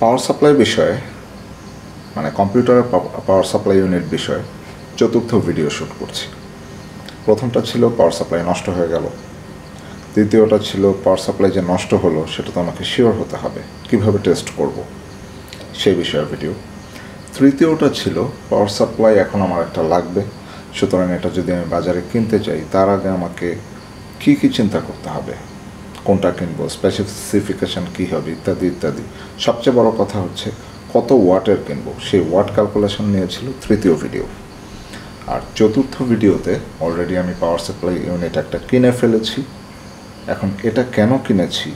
Power supply বিষয়ে মানে কম্পিউটারের পাওয়ার সাপ্লাই ইউনিট বিষয়ে চতুর্থ ভিডিও শ্যুট করছি। প্রথমটা ছিল পাওয়ার সাপ্লাই নষ্ট হয়ে গেল, দ্বিতীয়টা ছিল পাওয়ার সাপ্লাই যে নষ্ট হলো সেটা তো আমাকে শিওর হতে হবে, কিভাবে টেস্ট করব সেই বিষয়ে ভিডিও। তৃতীয়টা ছিল পাওয়ার সাপ্লাই এখন আমার একটা লাগবে, সুতরাং এটা যদি আমি বাজারে কিনতে চাই তার আগে আমাকে কী কী চিন্তা করতে হবে, কোনটা কিনবো, স্পেসিফিকেশান কী হবে ইত্যাদি ইত্যাদি। সবচেয়ে বড় কথা হচ্ছে কত ওয়াটের কিনবো, সেই ওয়াট ক্যালকুলেশন নিয়েছিল তৃতীয় ভিডিও। আর চতুর্থ ভিডিওতে অলরেডি আমি পাওয়ার সাপ্লাই ইউনিট একটা কিনে ফেলেছি। এখন এটা কেন কিনেছি,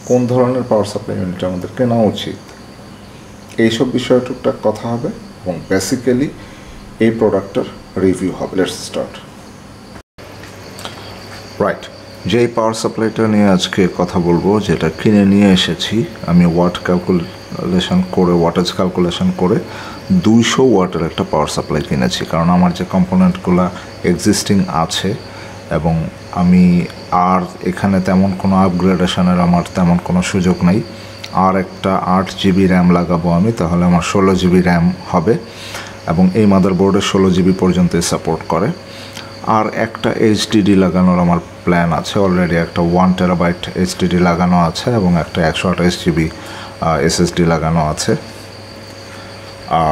কোন ধরনের পাওয়ার সাপ্লাই ইউনিট আমাদের কেনা উচিত, এইসব বিষয়ে টুকটাক কথা হবে এবং বেসিক্যালি এই প্রোডাক্টটার রিভিউ হবে। Let's start. রাইট, যেই পাওয়ার সাপ্লাইটা নিয়ে আজকে কথা বলবো, যেটা কিনে নিয়ে এসেছি আমি ওয়াটেজ ক্যালকুলেশন করে 200 ওয়াটের একটা পাওয়ার সাপ্লাই কিনেছি। কারণ আমার যে কম্পোনেন্টগুলো এক্সিস্টিং আছে এবং আমি আর এখানে তেমন কোনো আপগ্রেডেশনের আমার তেমন কোনো সুযোগ নেই। আর একটা 8 জিবি র্যাম লাগাবো আমি, তাহলে আমার 16 জিবি র্যাম হবে এবং এই মাদারবোর্ডে 16 জিবি পর্যন্তই সাপোর্ট করে। আর একটা এইচডিডি লাগানোর আমার প্ল্যান আছে, অলরেডি একটা 1 টেরাবাইট এইচডিডি লাগানো আছে এবং একটা 128 জিবি এসএসডি লাগানো আছে।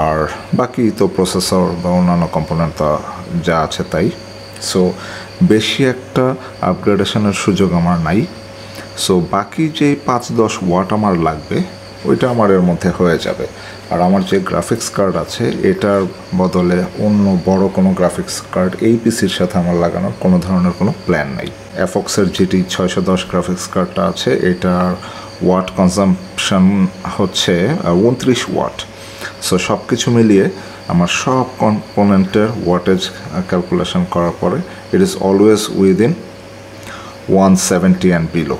আর বাকি তো প্রসেসর বা অন্যান্য কম্পোনেন্ট যা আছে তাই। সো বেশি একটা আপগ্রেডেশনের সুযোগ আমার নাই। সো বাকি যে 5-10 ওয়াট আমার লাগবে ওইটা আমার এর মধ্যে হয়ে যাবে। আর আমার যে গ্রাফিক্স কার্ড আছে এটার বদলে অন্য বড় কোনো গ্রাফিক্স কার্ড এই পিসির সাথে আমার লাগানোর কোনো ধরনের কোনো প্ল্যান নেই। এফক্সের GT 610 গ্রাফিক্স কার্ডটা আছে, এটার ওয়াট কনজাম্পশন হচ্ছে 29 ওয়াট। সো সব কিছু মিলিয়ে আমার সব কম্পোনেন্টের ওয়াটেজ ক্যালকুলেশন করার পরে it is always within 170 and below,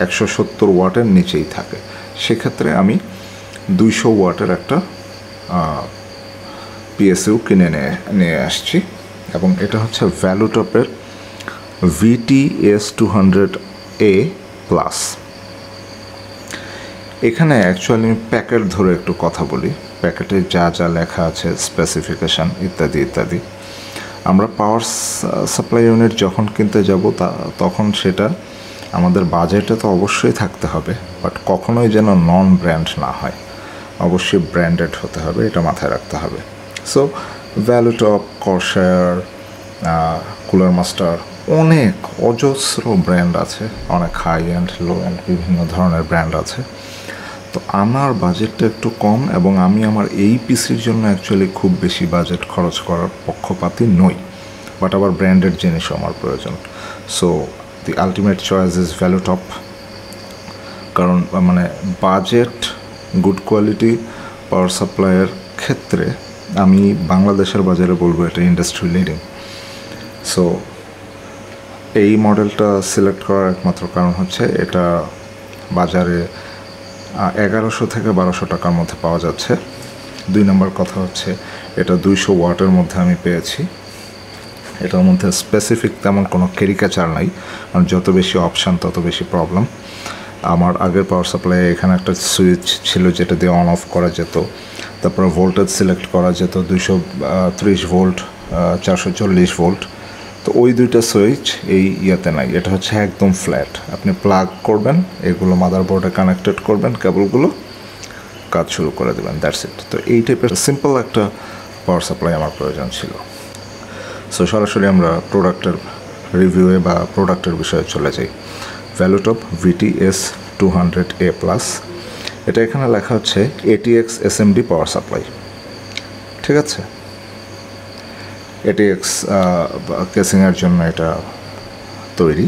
170 ওয়াটের নিচেই থাকে। সেক্ষেত্রে আমি 200 ওয়াটের একটা পিএসইউ কিনে নিয়ে আসছি এবং এটা হচ্ছে ভ্যালুটপের VT-S200A Plus। এখানে অ্যাকচুয়ালি আমি প্যাকেট ধরে একটু কথা বলি, প্যাকেটে যা যা লেখা আছে স্পেসিফিকেশান ইত্যাদি ইত্যাদি। আমরা পাওয়ার সাপ্লাই ইউনিট যখন কিনতে যাব তখন সেটা আমাদের বাজেটে তো অবশ্যই থাকতে হবে, বাট কখনোই যেন নন ব্র্যান্ড না হয়, অবশ্যই ব্র্যান্ডেড হতে হবে, এটা মাথায় রাখতে হবে। সো ভ্যালুটপ, কর্সায়ার, কুলার মাস্টার, অনেক অজস্র ব্র্যান্ড আছে, অনেক হাই অ্যান্ড লো অ্যান্ড বিভিন্ন ধরনের ব্র্যান্ড আছে। তো আমার বাজেটটা একটু কম এবং আমি আমার এই পিসির জন্য অ্যাকচুয়ালি খুব বেশি বাজেট খরচ করার পক্ষপাতী নই, বাট আবার ব্র্যান্ডেড জিনিসও আমার প্রয়োজন। So the ultimate choice is Valuetop. কারণ মানে বাজেট গুড কোয়ালিটি পাওয়ার সাপ্লাইয়ের ক্ষেত্রে আমি বাংলাদেশের বাজারে বলবো এটা ইন্ডাস্ট্রি লিডিং। সো এই মডেলটা সিলেক্ট করার একমাত্র কারণ হচ্ছে এটা বাজারে 1100 থেকে 1200 টাকার মধ্যে পাওয়া যাচ্ছে। 2 নম্বর কথা হচ্ছে এটা 200 ওয়াটের মধ্যে আমি পেয়েছি। এটার মধ্যে স্পেসিফিক তেমন কোনো ক্যারিকেচার নাই, কারণ যত বেশি অপশান তত বেশি প্রবলেম। আমার আগের পাওয়ার সাপ্লাই এখানে একটা সুইচ ছিল যেটা দিয়ে অন অফ করা যেত, তারপর ভোল্টেজ সিলেক্ট করা যেত 230 ভোল্ট, 440 ভোল্ট। তো ওই দুইটা সুইচ এই ইয়েতে নাই, এটা হচ্ছে একদম ফ্ল্যাট। আপনি প্লাগ করবেন, এগুলো মাদারবোর্ডে কানেক্টেড করবেন, কেবলগুলো কাজ শুরু করে দেবেন, দ্যাটস ইট। তো এই টাইপের সিম্পল একটা পাওয়ার সাপ্লাই আমার প্রয়োজন ছিল। সো সরাসরি আমরা প্রোডাক্টের রিভিউয়ে বা প্রোডাক্টের বিষয়ে চলে যাই। ভ্যালুটপ VT-S200A Plus, এটা এখানে লেখা হচ্ছে ATX SMD পাওয়ার সাপ্লাই, ঠিক আছে। ATX কেসিংয়ের জন্য এটা তৈরি।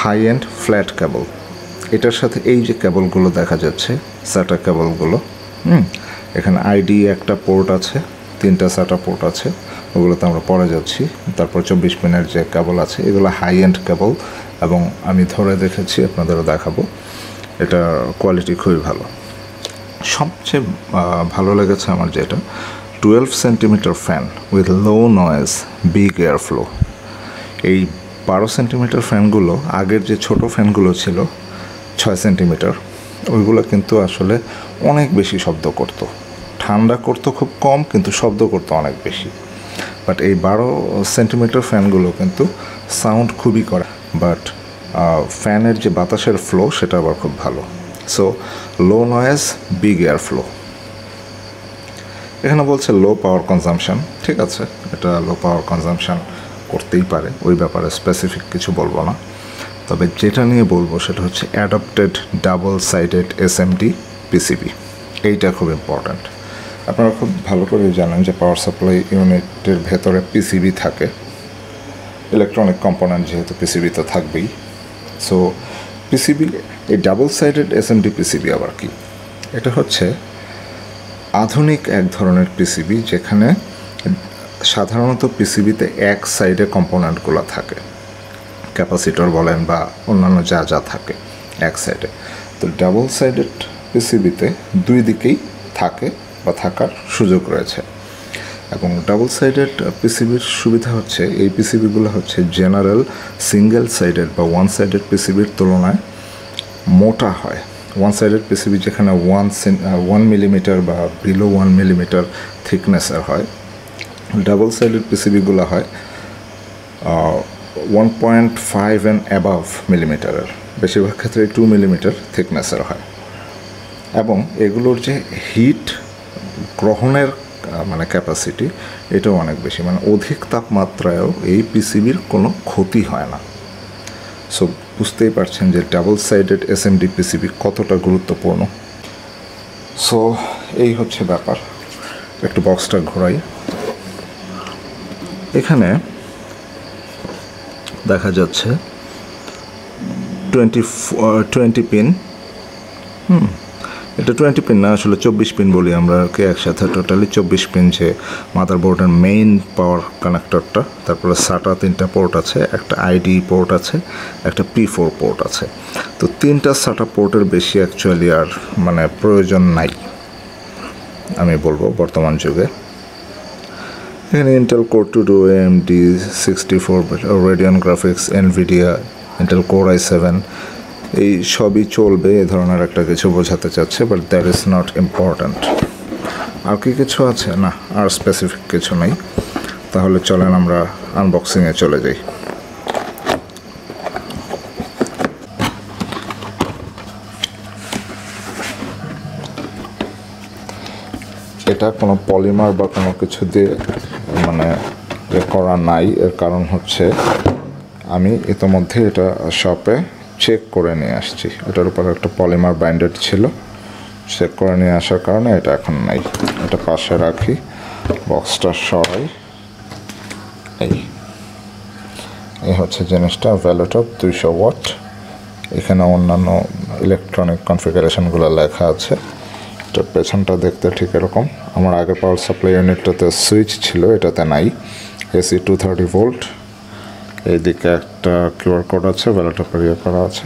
হাই এন্ড ফ্ল্যাট কেবল, এটার সাথে এই যে কেবলগুলো দেখা যাচ্ছে SATA কেবলগুলো, এখানে ID একটা পোর্ট আছে, 3টা SATA পোর্ট আছে, ওগুলোতে আমরা পরে যাচ্ছি। তারপর 24 পিনের যে কেবল আছে, এগুলো হাই এন্ড কেবল এবং আমি ধরে দেখেছি, আপনাদেরও দেখাবো, এটা কোয়ালিটি খুবই ভালো। সবচেয়ে ভালো লেগেছে আমার যেটা 12 centimetre fan with low noise big air flow. এই 12 সেন্টিমিটার ফ্যানগুলো আগের যে ছোট ফ্যানগুলো ছিল 6 সেন্টিমিটার, ওইগুলো কিন্তু আসলে অনেক বেশি শব্দ করতো, ঠান্ডা করতো খুব কম কিন্তু শব্দ করতো অনেক বেশি। বাট এই 12 সেন্টিমিটার ফ্যানগুলো কিন্তু সাউন্ড খুবই করে, বাট ফ্যানের যে বাতাসের ফ্লো সেটা আবার খুব ভালো। সো লো নয়েজ, বিগ এয়ার ফ্লো। এখানে বলছে লো পাওয়ার কনজামশন, ঠিক আছে, এটা লো পাওয়ার কনজামশন করতেই পারে, ওই ব্যাপারে স্পেসিফিক কিছু বলবো না। তবে যেটা নিয়ে বলবো সেটা হচ্ছে adapted double sided SMD PCB. এইটা খুব ইম্পর্ট্যান্ট। আপনারা খুব ভালো করে জানেন যে পাওয়ার সাপ্লাই ইউনিটের ভেতরে পিসিবি থাকে, ইলেকট্রনিক কম্পোনেন্ট যেহেতু পিসিবি তো থাকবেই। সো পিসিবি, এই ডাবল সাইডেড এসএমডি পিসিবি আবার কি? এটা হচ্ছে আধুনিক এক ধরনের পিসিবি যেখানে সাধারণত পিসিবিতে এক সাইডে কম্পোনেন্টগুলো থাকে, ক্যাপাসিটর বলেন বা অন্যান্য যা যা থাকে এক সাইডে। তো ডাবল সাইডেড পিসিবিতে দুই দিকেই থাকে বা থাকার সুযোগ রয়েছে। এবং ডাবল সাইডেড পিসিবির সুবিধা হচ্ছে এই পিসিবিগুলো হচ্ছে জেনারেল সিঙ্গেল সাইডেড বা ওয়ান সাইডেড পিসিবির তুলনায় মোটা হয়। ওয়ান সাইডেড পিসিবি যেখানে 1 মিলিমিটার বা বিলো 1 মিলিমিটার থিকনেসের হয়, ডাবল সাইডেড পিসিবিগুলো হয় 1.5 অ্যান্ড অ্যাবাভ মিলিমিটারের, বেশিরভাগ ক্ষেত্রে 2 মিলিমিটার থিকনেসের হয়। এবং এগুলোর যে হিট গ্রহণের মানে ক্যাপাসিটি এটাও অনেক বেশি, মানে অধিক তাপমাত্রায়ও এই পিসিবির কোনো ক্ষতি হয় না। সো বুঝতেই পারছেন যে ডাবল সাইডেড এসএমডি পিসিবি কতটা গুরুত্বপূর্ণ। সো এই হচ্ছে ব্যাপার। একটু বক্সটা ঘোরাই। এখানে দেখা যাচ্ছে 20 পিন, এটা 20 পিন না, আসলে 24 পিন বলি আমরা কি একসাথে, টোটালি 24 পিন যে মাদারবোর্ডের মেইন পাওয়ার কানেক্টরটা, তারপরে সাটা 3টা পোর্ট আছে, একটা আইডি পোর্ট আছে, একটা P4 পোর্ট আছে। তো 3টা সাটা পোর্টের বেশি অ্যাকচুয়ালি আর মানে প্রয়োজন নাই আমি বলবো বর্তমান যুগে। এখানে Intel core 2 AMD 64 Radeon graphics, Nvidia, Intel core i7, এই সবই চলবে এ ধরনের একটা কিছু বোঝাতে চাচ্ছে, but that is not important. আর কি কিছু আছে? না, আর স্পেসিফিক কিছু নেই। তাহলে চলেন আমরা আনবক্সিংয়ে চলে যাই। এটা কোনো পলিমার বা কোনো কিছু দিয়ে মানে করা নাই, এর কারণ হচ্ছে আমি ইতোমধ্যে এটা শপে চেক করে নিয়ে আসছি। এটার উপর একটা পলিমার বাইন্ডেড ছিল, চেক করে নিয়ে আসার কারণে এটা এখন নাই। এটা পাশে রাখি, বক্সটা সরাই। এই হচ্ছে জিনিসটা, ভ্যালুটপ 200 ওয়াট। এখানে অন্যান্য ইলেকট্রনিক কনফিগারেশনগুলো লেখা আছে। এটার পেছনটা দেখতে ঠিক এরকম। আমার আগের পাওয়ার সাপ্লাই ইউনিটটাতে সুইচ ছিল, এটাতে নাই। AC 230 volt. এইদিকে একটা কিউআর কোড আছে, ভ্যালুটপের ইয়ে করা আছে,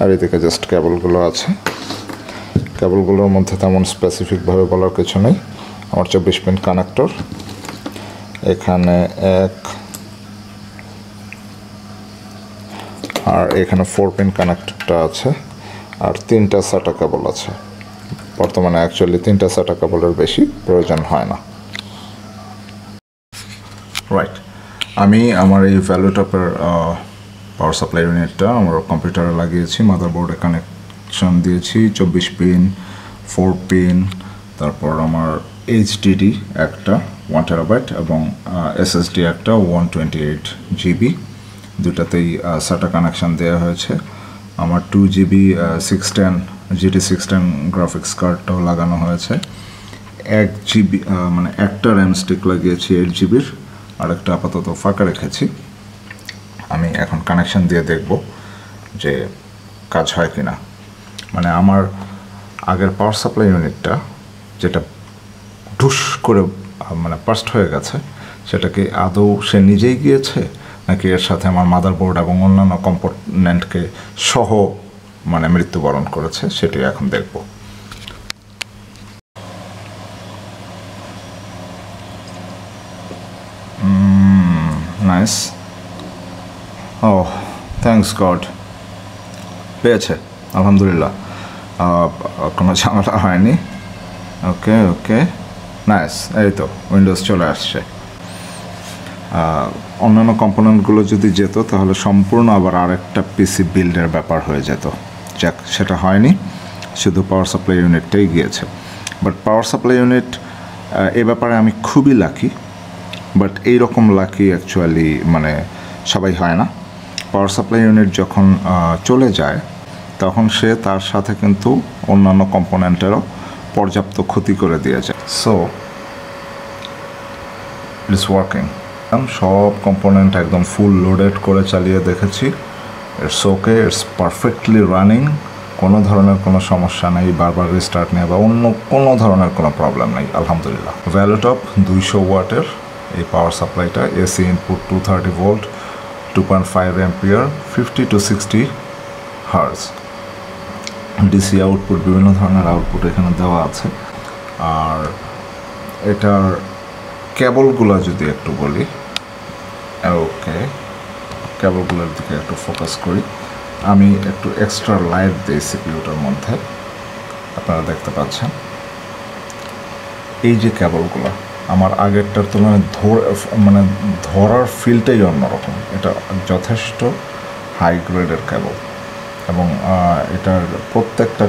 আর এদিকে জাস্ট কেবলগুলো আছে। কেবলগুলোর মধ্যে তেমন স্পেসিফিকভাবে বলার কিছু নেই। আমার 24 পিন কানেক্টর, এখানে এক, আর এখানে 4 পিন কানেক্টরটা আছে, আর 3টা SATA কেবল আছে। বর্তমানে অ্যাকচুয়ালি 3টা SATA কেবলের বেশি প্রয়োজন হয় না। রাইট, আমি আমার এই ভ্যালুটপের পাওয়ার সাপ্লাই ইউনিটটা আমার কম্পিউটারে লাগিয়েছি, মাদারবোর্ডে কানেকশন দিয়েছি, 24 পিন, 4 পিন, তারপর আমার HDD একটা 1 টেরাবাইট এবং SSD একটা 128 GB, দুটাতেই SATA কানেকশান দেওয়া হয়েছে। আমার 2 GB 610 GT610 গ্রাফিক্স কার্ডটাও লাগানো হয়েছে। 1 GB মানে একটা র্যাম স্টিক লাগিয়েছি 8 GBর, আর একটা আপাতত ফাঁকা রেখেছি। আমি এখন কানেকশান দিয়ে দেখব যে কাজ হয় কি না। মানে আমার আগের পাওয়ার সাপ্লাই ইউনিটটা যেটা ঢুস করে মানে বার্স্ট হয়ে গেছে, সেটাকে আদৌ সে নিজেই গিয়েছে নাকি এর সাথে আমার মাদারবোর্ড এবং অন্যান্য কম্পোনেন্টকে সহ মানে মৃত্যুবরণ করেছে, সেটাই এখন দেখব। নাইস, ও থ্যাঙ্কস গড, পেয়েছে আলহামদুলিল্লাহ। কোনো ঝামেলা হয়নি। ওকে ওকে, নাইস, এই তো উইন্ডোজ চলে আসছে। অন্যান্য কম্পোনেন্টগুলো যদি যেত তাহলে সম্পূর্ণ আবার আরেকটা পিসি বিল্ডের ব্যাপার হয়ে যেত। যাক, সেটা হয়নি, শুধু পাওয়ার সাপ্লাই ইউনিটটাই গিয়েছে। বাট পাওয়ার সাপ্লাই ইউনিট এ ব্যাপারে আমি খুবই লাকি, বাট এইরকম লাকি অ্যাকচুয়ালি মানে সবাই হয় না। পাওয়ার সাপ্লাই ইউনিট যখন চলে যায় তখন সে তার সাথে কিন্তু অন্যান্য কম্পোনেন্টেরও পর্যাপ্ত ক্ষতি করে দিয়ে যায়। So it's working. সব কম্পোনেন্ট একদম ফুল লোডেড করে চালিয়ে দেখেছি, it's okay, it's perfectly running, কোনো ধরনের কোনো সমস্যা নেই, বারবার রিস্টার্ট নেই বা অন্য কোনো ধরনের কোনো প্রবলেম নেই, আলহামদুলিল্লাহ। ভ্যালুটপ 200 ওয়াটের এই পাওয়ার সাপ্লাইটা, AC input 230 volt, 2.5 ampere, 50 to 60 hertz. DC output, বিভিন্ন ধরনের আউটপুট এখানে দেওয়া আছে। আর এটার কেবলগুলো যদি একটু বলি, ওকে, কেবলগুলোর দিকে একটু ফোকাস করি। আমি একটু এক্সট্রা লাইট দিই সিপিইউটার মধ্যে, আপনারা দেখতে পাচ্ছেন এই যে কেবলগুলো আমার আগেরটার তুলনায় ধরার ফিলটাই অন্যরকম। এটা যথেষ্ট হাই গ্রেডের কেবল এবং এটার প্রত্যেকটা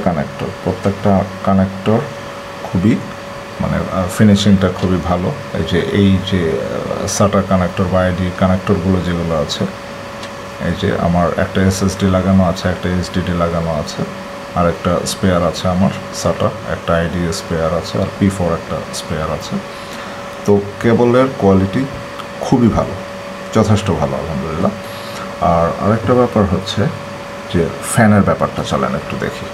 কানেক্টর খুবই মানে ফিনিশিংটা খুবই ভালো। এই যে সাটা কানেক্টর বা আইডি কানেক্টরগুলো যেগুলো আছে, এই যে আমার একটা এসএসডি লাগানো আছে, একটা এইচডিডি লাগানো আছে, আর একটা স্পেয়ার আছে আমার সাটা, একটা আইডি স্পেয়ার আছে, আর P4 একটা স্পেয়ার আছে। তো কেবলের কোয়ালিটি খুবই ভালো, যথেষ্ট ভালো, আলহামদুলিল্লাহ। আর আরেকটা ব্যাপার হচ্ছে যে ফ্যানের ব্যাপারটা চলেন একটু দেখি।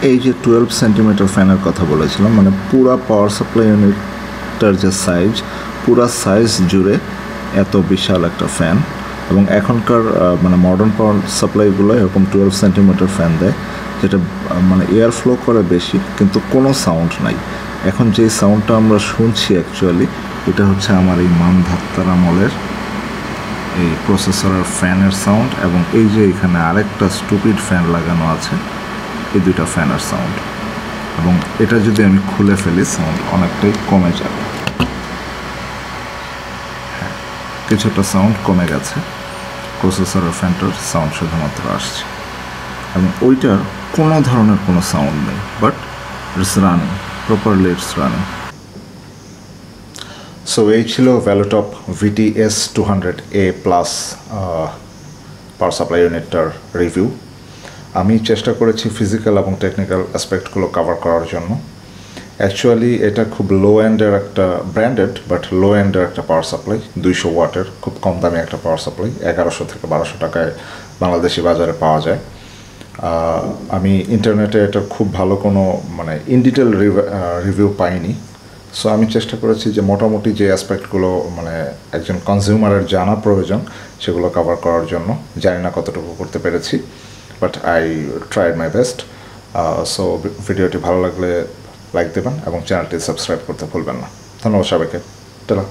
এই যে 12 সেন্টিমিটার ফ্যানের কথা বলেছিলাম, মানে পুরা পাওয়ার সাপ্লাই ইউনিটটার যে সাইজ, পুরা সাইজ জুড়ে এত বিশাল একটা ফ্যান। এবং এখনকার মানে মডার্ন পাওয়ার সাপ্লাইগুলো এরকম 12 সেন্টিমিটার ফ্যান দেয়, যেটা মানে এয়ার ফ্লো করে বেশি কিন্তু কোনো সাউন্ড নাই। এখন যে সাউন্ডটা আমরা শুনছি অ্যাকচুয়ালি এটা হচ্ছে আমার এই মানধাত্তার আমলের এই প্রসেসরের ফ্যানের সাউন্ড, এবং এই যে এখানে আরেকটা স্টুপিড ফ্যান লাগানো আছে, এই দুইটা ফ্যানের সাউন্ড। এবং এটা যদি আমি খুলে ফেলি সাউন্ড অনেকটাই কমে যাবে, হ্যাঁ কিছুটা সাউন্ড কমে গেছে, প্রসেসরের ফ্যানটার সাউন্ড শুধুমাত্র আসছে এবং ওইটার কোনো ধরনের কোনো সাউন্ড নেই, but it's running properly, it's running. So এই ছিল Valuetop VT-S200A Plus power supply ইউনিটটার রিভিউ। আমি চেষ্টা করেছি ফিজিক্যাল এবং টেকনিক্যাল অ্যাসপেক্টগুলো কভার করার জন্য। অ্যাকচুয়ালি এটা খুব লো এন্ডের একটা ব্র্যান্ডেড বাট লো এন্ডের একটা পাওয়ার সাপ্লাই, 200 ওয়াটের খুব কম দামি একটা পাওয়ার সাপ্লাই, 1100 থেকে 1200 টাকায় বাংলাদেশি বাজারে পাওয়া যায়। আমি ইন্টারনেটে এটার খুব ভালো কোনো মানে ইন ডিটেল রিভিউ পাইনি। সো আমি চেষ্টা করেছি যে মোটামুটি যে অ্যাসপেক্টগুলো মানে একজন কনজিউমারের জানা প্রয়োজন সেগুলো কভার করার জন্য। জানি না কতটুকু করতে পেরেছি, but I tried my best. So ভিডিওটি ভালো লাগলে লাইক দেবেন এবং চ্যানেলটি সাবস্ক্রাইব করতে ভুলবেন না। ধন্যবাদ সবাইকে, টাটা।